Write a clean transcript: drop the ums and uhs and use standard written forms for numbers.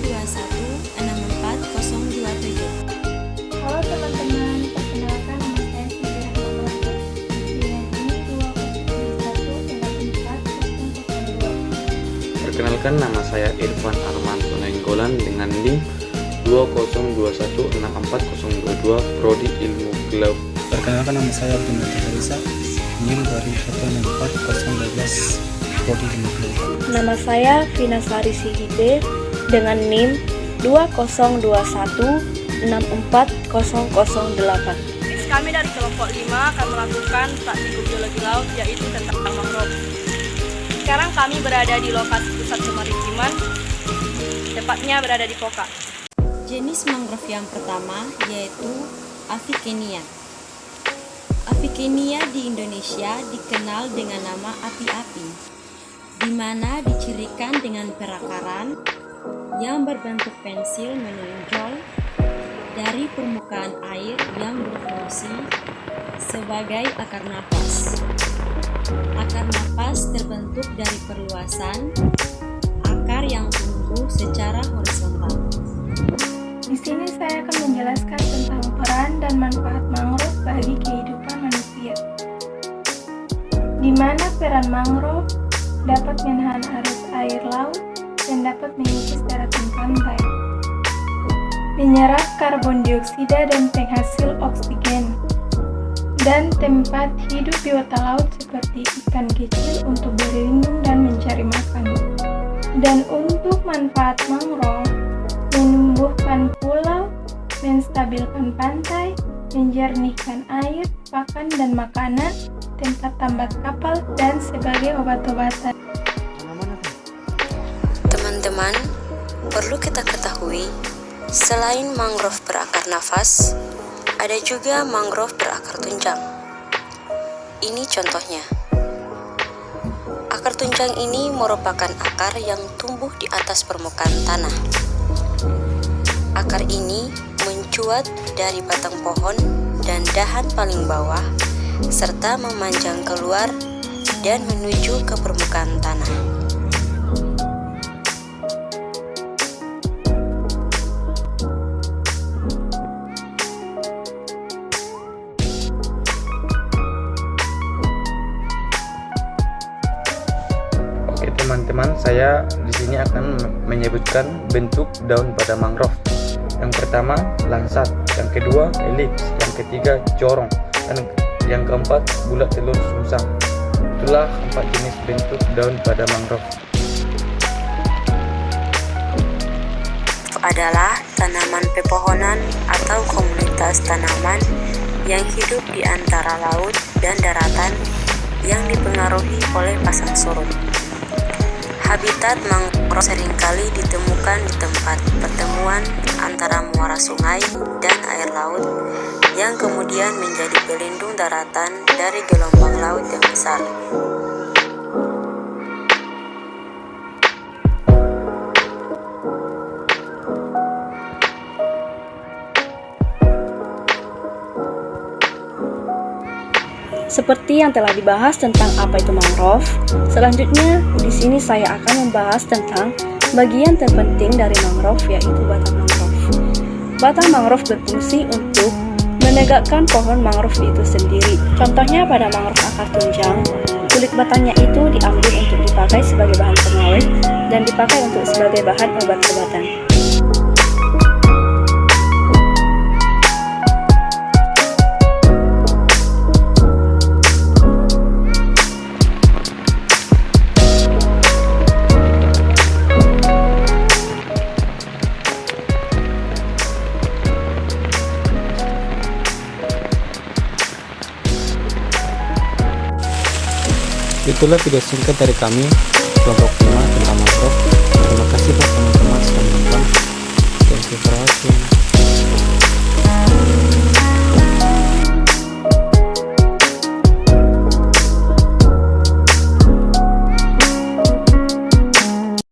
Halo teman-teman, perkenalkan nama saya Siti Rahmawati. Dengan ini 2021 Perkenalkan, nama saya Irfan Armanto Nainggolan dengan NIM 2021640022 Prodi Ilmu Geologi. Perkenalkan, nama saya Abdul Risa, NIM 20214012 Prodi Ilmu Geologi. Nama saya Vina Sari Sihibe dengan NIM 2061640008. Kami dari kelompok 5 akan melakukan praktikum biologi laut, yaitu tentang mangrove. Sekarang kami berada di lokasi pusat kemaritiman, tepatnya berada di Poka. Jenis mangrove yang pertama yaitu Avicennia. Avicennia di Indonesia dikenal dengan nama api-api, di mana dicirikan dengan perakaran yang berbentuk pensil menonjol dari permukaan air yang berfungsi sebagai akar nafas. Akar nafas terbentuk dari perluasan akar yang tumbuh secara horizontal. Di sini saya akan menjelaskan tentang peran dan manfaat mangrove bagi kehidupan manusia. Di mana peran mangrove dapat menahan arus air laut dan dapat mengikis daratan pantai, menyerap karbon dioksida dan penghasil oksigen, dan tempat hidup biota laut seperti ikan kecil untuk berlindung dan mencari makan. Dan untuk manfaat mangrove, menumbuhkan pulau, menstabilkan pantai, menjernihkan air, pakan dan makanan, tempat tambat kapal, dan sebagai obat-obatan. Teman-teman, perlu kita ketahui, selain mangrove berakar nafas, ada juga mangrove berakar tunjang. Ini contohnya. Akar tunjang ini merupakan akar yang tumbuh di atas permukaan tanah. Akar ini mencuat dari batang pohon dan dahan paling bawah, serta memanjang keluar dan menuju ke permukaan tanah. Oke teman-teman, saya di sini akan menyebutkan bentuk daun pada mangrove. Yang pertama lansat, yang kedua elips, yang ketiga corong, dan yang keempat bulat telur sungsang. Itulah 4 jenis bentuk daun pada mangrove. Adalah tanaman pepohonan atau komunitas tanaman yang hidup di antara laut dan daratan yang dipengaruhi oleh pasang surut. Habitat mangrove seringkali ditemukan di tempat pertemuan antara muara sungai dan air laut yang kemudian menjadi pelindung daratan dari gelombang laut yang besar. Seperti yang telah dibahas tentang apa itu mangrove, selanjutnya di sini saya akan membahas tentang bagian terpenting dari mangrove, yaitu batang mangrove. Batang mangrove berfungsi untuk menegakkan pohon mangrove itu sendiri. Contohnya pada mangrove akar tunjang, kulit batangnya itu diambil untuk dipakai sebagai bahan pengawet dan dipakai untuk sebagai bahan obat-obatan. Itulah video singkat dari kami, kelompok 5.